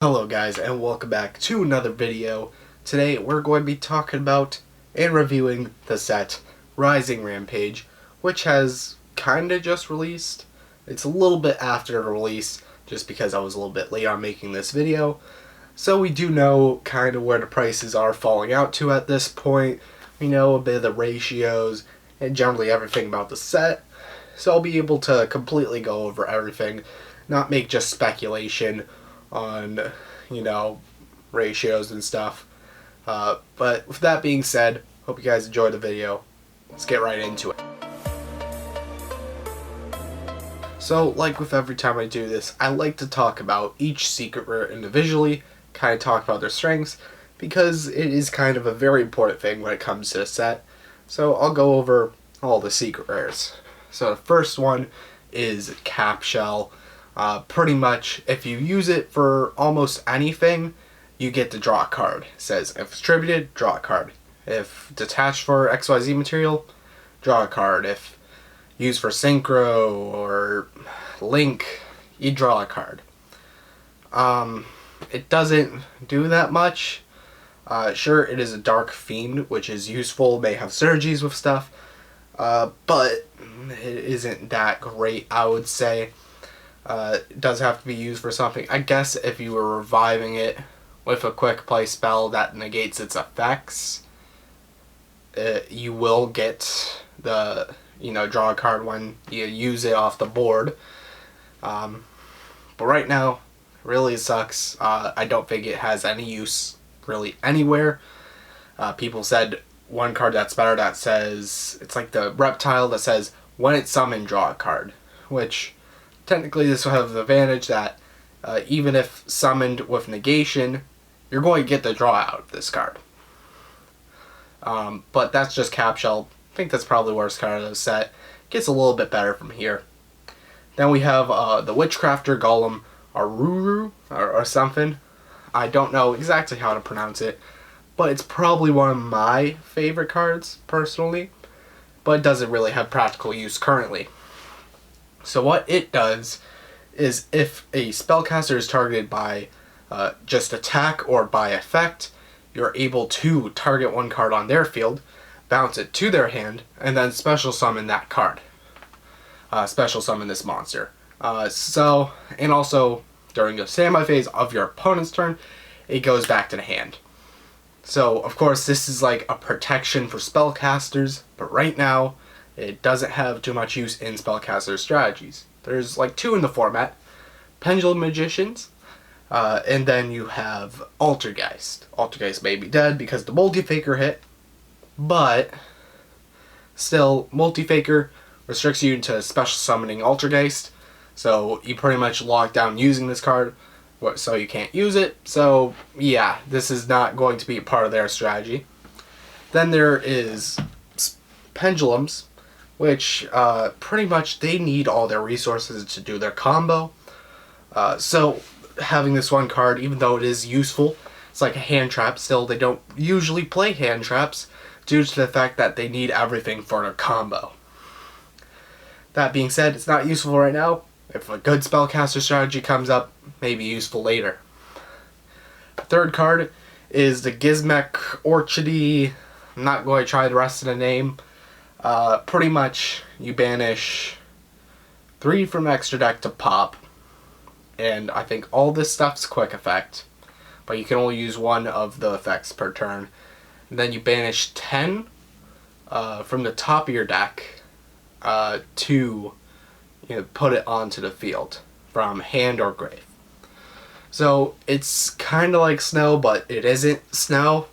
Hello guys, and welcome back to another video. Today we're going to be talking about and reviewing the set Rising Rampage, which has kinda just released. It's a little bit after the release just because I was a little bit late on making this video. So we do know kind of where the prices are falling out to at this point. We know a bit of the ratios and generally everything about the set. So I'll be able to completely go over everything, not make just speculation on, ratios and stuff. But with that being said, hope you guys enjoyed the video. Let's get right into it. So, like with every time I do this, I like to talk about each secret rare individually, kind of talk about their strengths, because it is kind of a very important thing when it comes to the set. So I'll go over all the secret rares. So the first one is Cap Shell. Pretty much, if you use it for almost anything, you get to draw a card. It says, if distributed, draw a card. If detached for XYZ material, draw a card. If used for synchro or link, you draw a card. It doesn't do that much. Sure, it is a dark fiend, which is useful, may have synergies with stuff, but it isn't that great, I would say. It does have to be used for something. I guess if you were reviving it with a quick play spell that negates its effects, you will get the, draw a card when you use it off the board. But right now, really sucks. I don't think it has any use really anywhere. People said one card that's better that says, it's like the reptile that says, when it's summoned, draw a card, which technically this will have the advantage that even if summoned with negation, you're going to get the draw out of this card. But that's just Cap Shell. I think that's probably the worst card of the set. Gets a little bit better from here. Then we have the Witchcrafter Golem Aruru or something. I don't know exactly how to pronounce it, but it's probably one of my favorite cards personally, but it doesn't really have practical use currently. So what it does is if a spellcaster is targeted by just attack or by effect, you're able to target one card on their field, bounce it to their hand, and then special summon that card. Special summon this monster. And also during the standby phase of your opponent's turn, it goes back to the hand. So of course this is like a protection for spellcasters, but right now it doesn't have too much use in spellcaster strategies. There's like two in the format. Pendulum Magicians, and then you have Altergeist. Altergeist may be dead because the Multi-Faker hit, but still, Multi-Faker restricts you to special summoning Altergeist, so you pretty much lock down using this card, so you can't use it. So yeah, this is not going to be a part of their strategy. Then there is Pendulums, which pretty much they need all their resources to do their combo. So having this one card, even though it is useful, it's like a hand trap. Still, they don't usually play hand traps due to the fact that they need everything for their combo. That being said, it's not useful right now. If a good spellcaster strategy comes up, may be useful later. The third card is the Gizmek Orchidy. I'm not going to try the rest of the name. Pretty much you banish 3 from extra deck to pop, and I think all this stuff's quick effect, but you can only use one of the effects per turn. And then you banish 10 from the top of your deck to put it onto the field from hand or grave. So it's kind of like snow, but it isn't snow.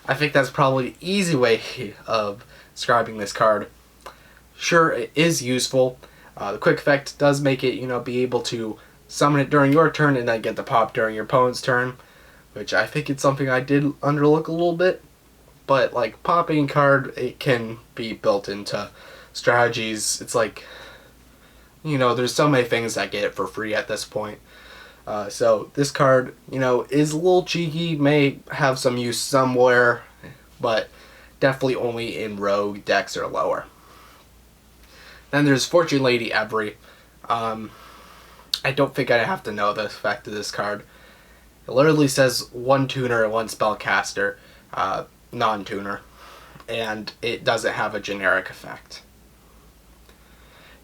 I think that's probably the easy way of describing this card. Sure, it is useful. The quick effect does make it, be able to summon it during your turn and then get the pop during your opponent's turn, which I think it's something I did underlook a little bit. But like popping card, it can be built into strategies. It's like, there's so many things that get it for free at this point. So this card, is a little cheeky, may have some use somewhere, but definitely only in rogue decks or lower. Then there's Fortune Lady Every. I don't think I have to know the effect of this card. It literally says one tuner and one spellcaster, non-tuner, and it doesn't have a generic effect.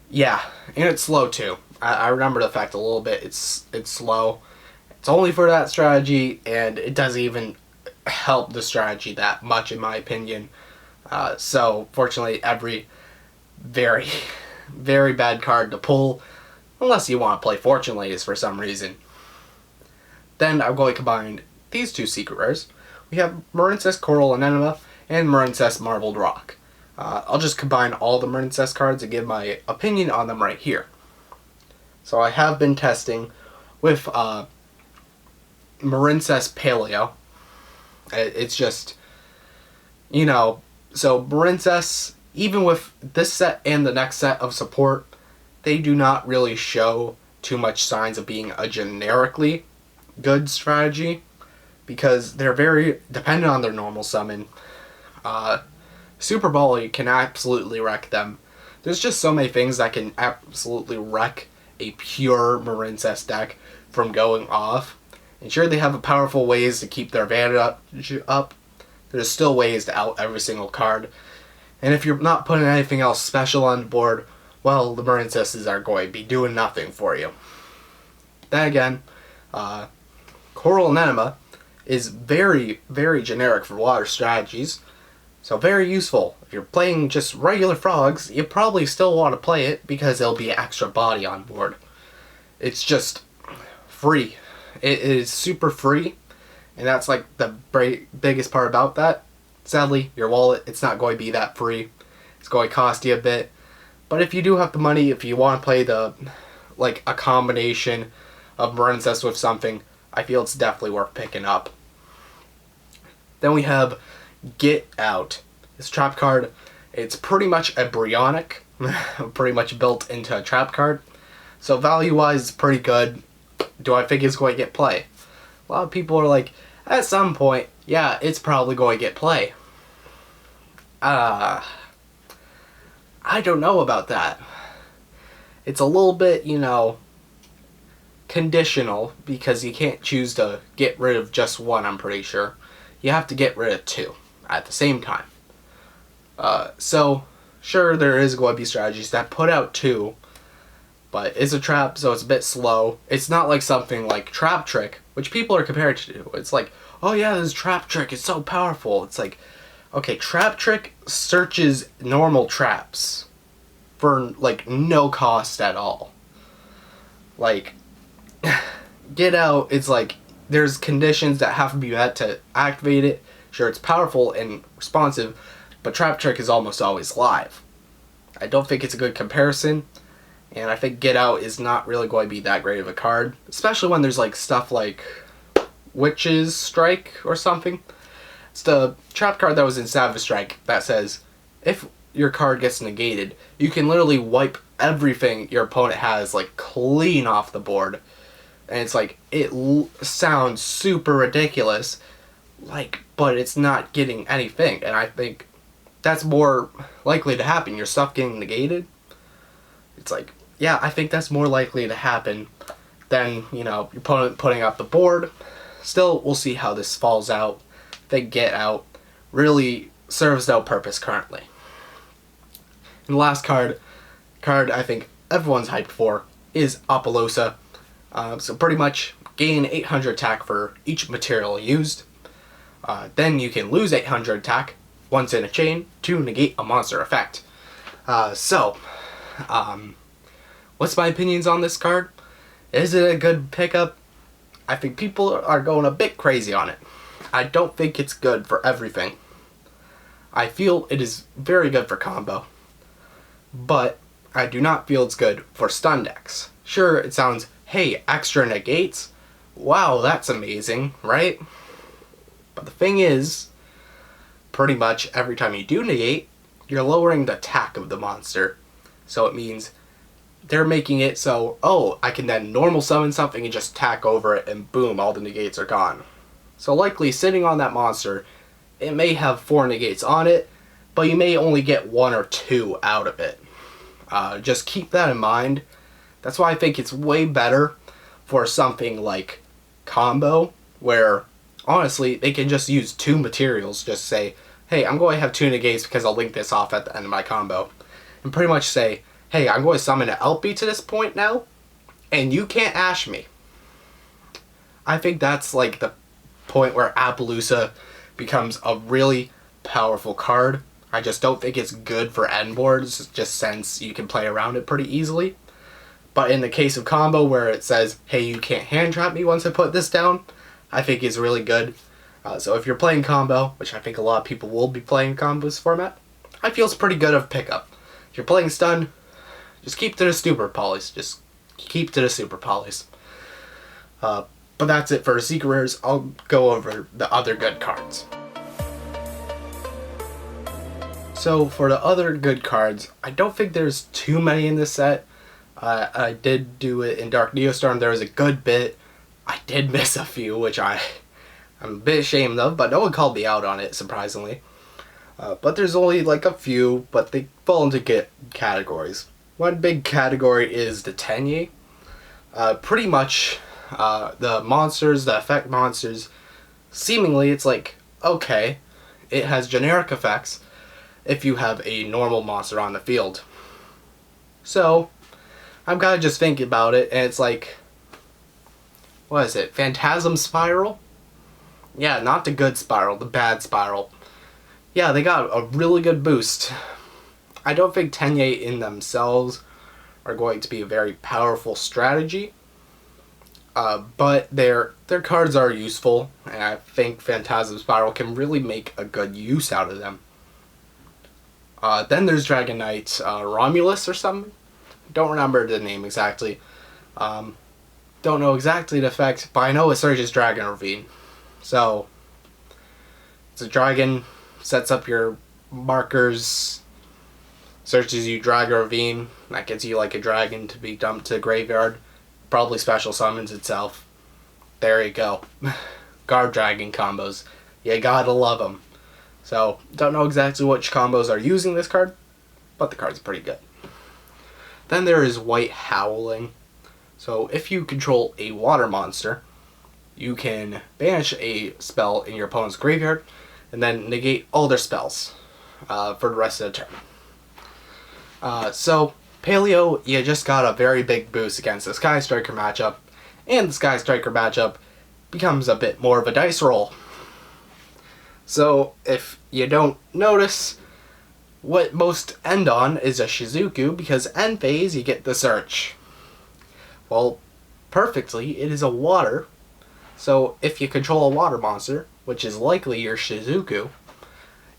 Yeah, and it's slow too. I remember the effect a little bit. It's slow. It's only for that strategy, and it doesn't even help the strategy that much, in my opinion. So, fortunately, every very, very bad card to pull, unless you want to play Fortune Ladies for some reason. Then I'm going to combine these two secret rares. We have Marincess Coral Anemone and Marincess Marbled Rock. I'll just combine all the Marincess cards and give my opinion on them right here. So I have been testing with Marincess Paleo. It's just, you know, so Marincess, even with this set and the next set of support, they do not really show too much signs of being a generically good strategy, because they're very dependent on their normal summon. Super Volley can absolutely wreck them. There's just so many things that can absolutely wreck a pure Marincess deck from going off. And sure, they have powerful ways to keep their advantage up. There's still ways to out every single card. And if you're not putting anything else special on the board, well, the Marincesses are going to be doing nothing for you. Then again, Coral Anemone is very, very generic for water strategies. So very useful. If you're playing just regular frogs, you probably still want to play it because there'll be extra body on board. It's just free. It is super free, and that's like the biggest part about that. Sadly, your wallet, it's not going to be that free. It's going to cost you a bit. But if you do have the money, if you want to play like a combination of Marincess with something, I feel it's definitely worth picking up. Then we have Get Out. This trap card, it's pretty much a Bryonic, pretty much built into a trap card. So value-wise, it's pretty good. Do I think it's going to get play? A lot of people are like, at some point, yeah, it's probably going to get play. I don't know about that. It's a little bit, you know, conditional, because you can't choose to get rid of just one, I'm pretty sure. You have to get rid of two at the same time. So, sure, there is going to be strategies that put out two, but it's a trap, so it's a bit slow. It's not like something like Trap Trick, which people are compared to. It's like, oh yeah, this Trap Trick is so powerful. It's like, okay, Trap Trick searches normal traps for, like, no cost at all. Like, Get Out, it's like, there's conditions that have to be met to activate it. Sure, it's powerful and responsive, but Trap Trick is almost always live. I don't think it's a good comparison, and I think Get Out is not really going to be that great of a card, especially when there's like stuff like Witch's Strike or something. It's the trap card that was in Savage Strike that says, if your card gets negated, you can literally wipe everything your opponent has, like, clean off the board. And it's like, it sounds super ridiculous, like, but it's not getting anything. And I think that's more likely to happen. Your stuff getting negated, it's like, yeah, I think that's more likely to happen than, you know, your opponent putting up the board. Still, we'll see how this falls out. I think Get Out really serves no purpose currently. And the last card I think everyone's hyped for is Apollousa. So pretty much gain 800 attack for each material used. Then you can lose 800 attack once in a chain to negate a monster effect. What's my opinions on this card? Is it a good pickup? I think people are going a bit crazy on it. I don't think it's good for everything. I feel it is very good for combo, but I do not feel it's good for stun decks. Sure, it sounds, hey, extra negates? Wow, that's amazing, right? But the thing is, pretty much every time you do negate, you're lowering the attack of the monster. So it means they're making it so, oh, I can then normal summon something and just tack over it and boom, all the negates are gone. So likely sitting on that monster, it may have 4 negates on it, but you may only get 1 or 2 out of it. Just keep that in mind. That's why I think it's way better for something like combo, where honestly they can just use 2 materials. Just say, hey, I'm going to have 2 negates because I'll link this off at the end of my combo, and pretty much say, hey, I'm going to summon an LP to this point now, and you can't Ash me. I think that's like the point where Appaloosa becomes a really powerful card. I just don't think it's good for end boards, just since you can play around it pretty easily. But in the case of combo where it says, hey, you can't hand trap me once I put this down, I think is really good. So if you're playing combo, which I think a lot of people will be playing combos format, I feel it's pretty good of pickup. If you're playing stun, just keep to the super polys. Just keep to the super polys. But that's it for the secret rares. I'll go over the other good cards. So for the other good cards, I don't think there's too many in this set. I did do it in Dark Neostorm. There was a good bit. I did miss a few, which I'm a bit ashamed of, but no one called me out on it, surprisingly. But there's only like a few, but they fall into good categories. One big category is the Tenye. Pretty much the monsters, the effect monsters, seemingly it's like, okay, it has generic effects if you have a normal monster on the field. So I'm kind of just thinking about it, and it's like, what is it, Phantasm Spiral? Yeah, not the good Spiral, the bad Spiral. Yeah, they got a really good boost. I don't think Tenye in themselves are going to be a very powerful strategy, but their cards are useful, and I think Phantasm Spiral can really make a good use out of them. Then there's Dragon Knight Romulus or something. Don't remember the name exactly. Don't know exactly the effect, but I know it searches Dragon Ravine. So it's a dragon, sets up your markers, searches you Dragon Ravine. That gets you like a dragon to be dumped to the graveyard. Probably special summons itself. There you go. Guard Dragon combos. You gotta love them. So, don't know exactly which combos are using this card, but the card's pretty good. Then there is White Howling. So, if you control a water monster, you can banish a spell in your opponent's graveyard, and then negate all their spells for the rest of the turn. So, Paleo, you just got a very big boost against the Sky Striker matchup, and the Sky Striker matchup becomes a bit more of a dice roll. So, if you don't notice, what most end on is a Shizuku, because end phase you get the Search. Well, perfectly, it is a water, so if you control a water monster, which is likely your Shizuku,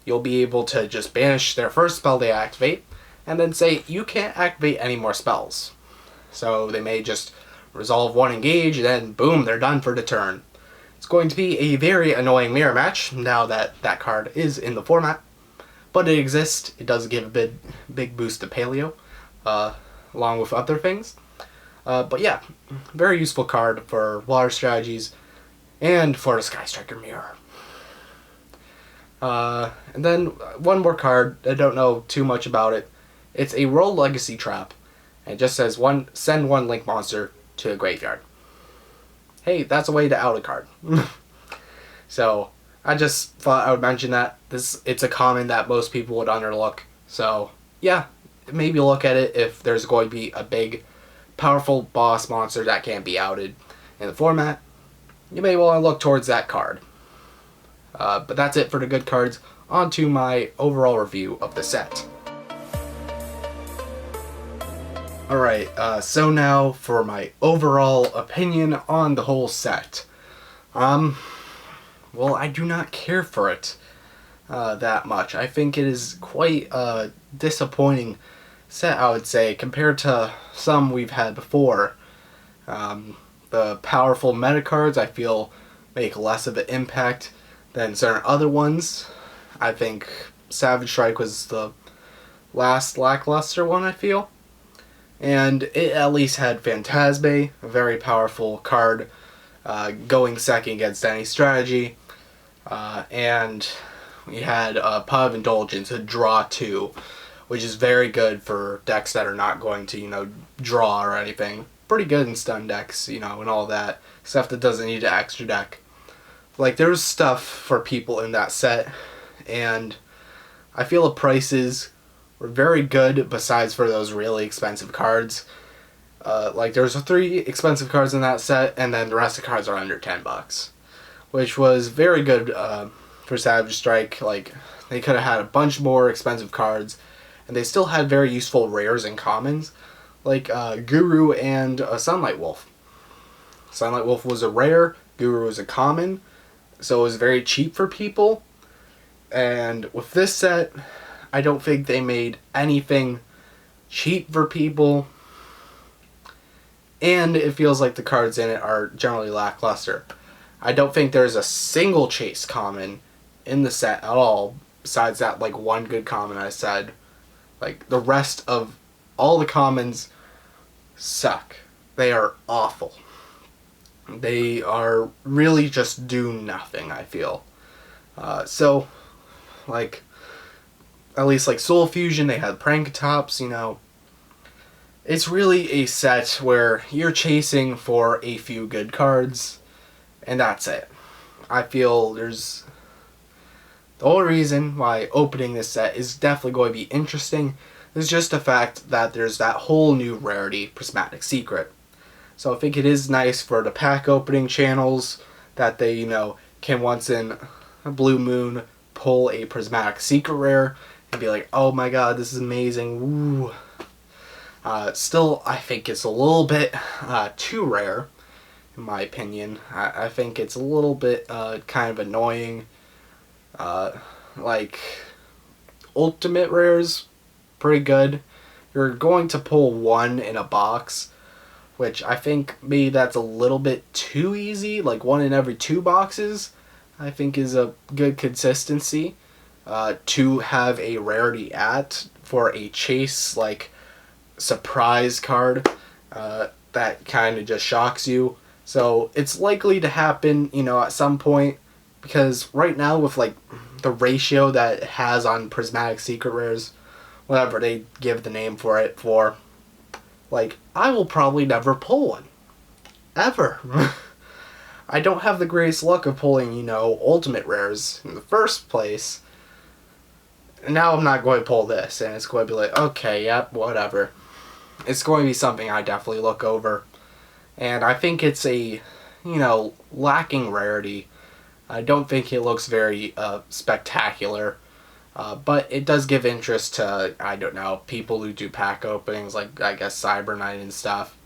you'll be able to just banish their first spell they activate, and then say, you can't activate any more spells. So they may just resolve one engage, and then boom, they're done for the turn. It's going to be a very annoying mirror match, now that that card is in the format. But it exists. It does give a big boost to Paleo, along with other things. But yeah, very useful card for water strategies, and for the Sky Striker Mirror. And then one more card, I don't know too much about it. It's a Roll Legacy Trap, and it just says send one Link monster to a graveyard. Hey, that's a way to out a card. So, I just thought I would mention that. It's a common that most people would underlook. So, yeah, maybe look at it if there's going to be a big, powerful boss monster that can't be outed in the format. You may want to look towards that card. But that's it for the good cards. On to my overall review of the set. Alright, so now for my overall opinion on the whole set. Well, I do not care for it that much. I think it is quite a disappointing set, I would say, compared to some we've had before. The powerful meta cards, I feel, make less of an impact than certain other ones. I think Savage Strike was the last lackluster one, I feel. And it at least had Phantasme, a very powerful card, going second against any strategy. And we had Pot of Indulgence, a draw 2, which is very good for decks that are not going to, draw or anything. Pretty good in stun decks, and all that. Stuff that doesn't need an extra deck. like there's stuff for people in that set, and I feel the prices were very good besides for those really expensive cards. Like there's 3 expensive cards in that set, and then the rest of the cards are under $10, which was very good for Savage Strike. Like they could have had a bunch more expensive cards, and they still had very useful rares and commons, like Guru and Sunlight Wolf. Sunlight Wolf was a rare, Guru was a common, so it was very cheap for people. And with this set, I don't think they made anything cheap for people, and it feels like the cards in it are generally lackluster. I don't think there's a single chase common in the set at all, besides that like one good common I said. Like the rest of all the commons suck. They are awful. They are really just do nothing, I feel. So, like, at least like Soul Fusion, they had Prankatops, you know. It's really a set where you're chasing for a few good cards, and that's it. I feel there's... The only reason why opening this set is definitely going to be interesting is just the fact that there's that whole new rarity, Prismatic Secret. So I think it is nice for the pack opening channels that they, you know, can once in a blue moon pull a Prismatic Secret rare and be like, oh my god, this is amazing, woo. Still, I think it's a little bit too rare, in my opinion. I think it's a little bit kind of annoying. Like, ultimate rares, pretty good. You're going to pull 1 in a box, which I think maybe that's a little bit too easy. Like 1 in every 2 boxes, I think is a good consistency to have a rarity at for a chase, like, surprise card that kind of just shocks you. So it's likely to happen, you know, at some point, because right now with like the ratio that it has on Prismatic Secret rares, whatever they give the name for it for, like, I will probably never pull one. Ever. I don't have the greatest luck of pulling, you know, ultimate rares in the first place. And now I'm not going to pull this, and it's going to be like, okay, yep, whatever. It's going to be something I definitely look over. And I think it's a, you know, lacking rarity. I don't think it looks very spectacular. But it does give interest to, I don't know, people who do pack openings, like, I guess, Cyber Knight and stuff.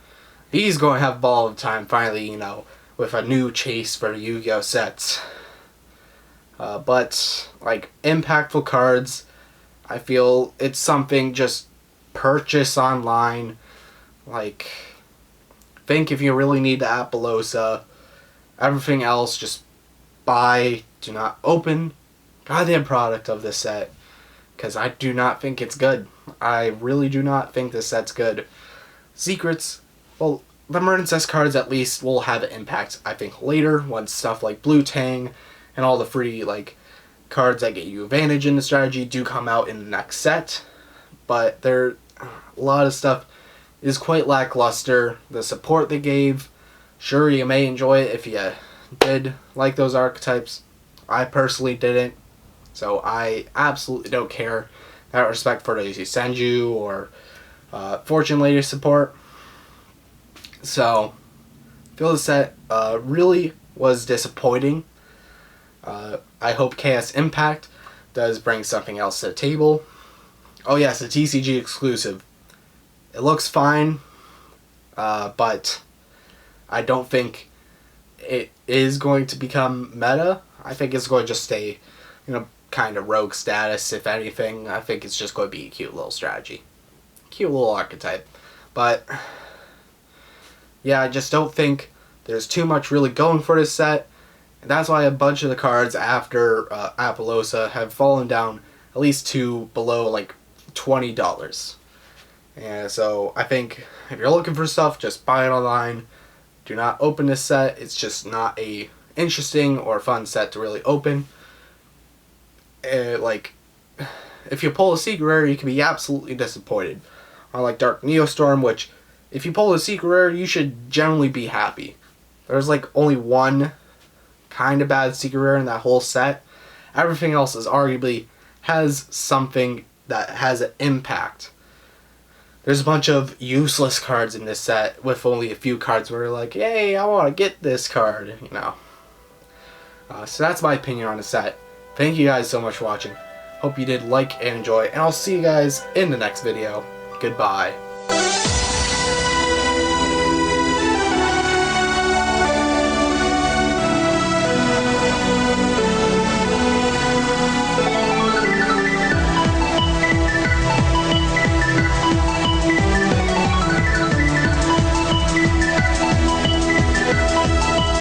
He's going to have a ball of time, finally, you know, with a new chase for Yu-Gi-Oh! Sets. But, like, impactful cards, I feel it's something just purchase online. Like, think if you really need the Appaloosa. Everything else, just buy, do not open goddamn product of this set, because I do not think it's good. I really do not think this set's good. Secrets, well, the Emergence cards at least will have an impact, I think, later, once stuff like Blue Tang and all the free, like, cards that get you advantage in the strategy do come out in the next set. But a lot of stuff is quite lackluster. The support they gave, sure, you may enjoy it if you did like those archetypes. I personally didn't. So I absolutely don't care. Out of respect for the Senju or Fortune Lady support. So, I feel the set really was disappointing. I hope Chaos Impact does bring something else to the table. Oh yes, a TCG exclusive. It looks fine, but I don't think it is going to become meta. I think it's going to just stay, you know, kind of rogue status, if anything. I think it's just going to be a cute little strategy. Cute little archetype. But, yeah, I just don't think there's too much really going for this set. And that's why a bunch of the cards after Appaloosa have fallen down at least to below, like, $20. And so I think if you're looking for stuff, just buy it online. Do not open this set. It's just not a interesting or fun set to really open. Like, if you pull a secret rare, you can be absolutely disappointed. Unlike Dark Neostorm, which, if you pull a secret rare, you should generally be happy. There's like only one kind of bad secret rare in that whole set. Everything else is arguably has something that has an impact. There's a bunch of useless cards in this set with only a few cards where you're like, hey, I want to get this card, you know. So that's my opinion on the set. Thank you guys so much for watching. Hope you did like and enjoy, and I'll see you guys in the next video. Goodbye.